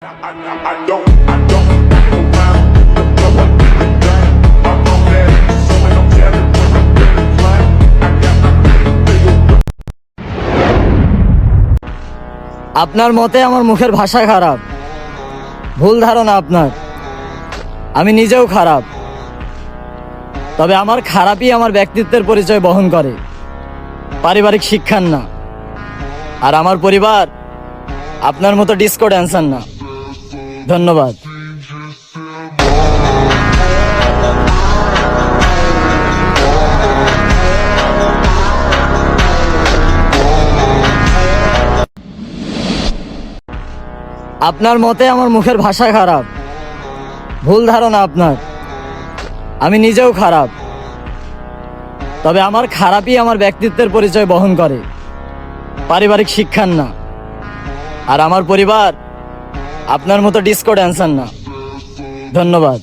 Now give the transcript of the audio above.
I don't around the way I'm on that, so when I'm telling when I'm really flying, I got my big আপনার মতে আমার মুখের ভাষা খারাপ, ভুল ধারণা আপনার। আমি নিজেও খারাপ, তবে আমার খারাপই আমার ব্যক্তিত্বের পরিচয় বহন করে, পারিবারিক শিক্ষার না। আর আমার পরিবার আপনার মতো ডিস্কো ড্যান্সার না। ধন্যবাদ। আপনার মতে আমার মুখের ভাষা খারাপ, ভুল ধারণা আপনার। আমি নিজেও খারাপ, তবে আমার খারাপই আমার ব্যক্তিত্বের পরিচয় বহন করে, পারিবারিক শিক্ষার না। আর আমার পরিবার আপনার মতো ডিস্কো ড্যান্সার না। ধন্যবাদ।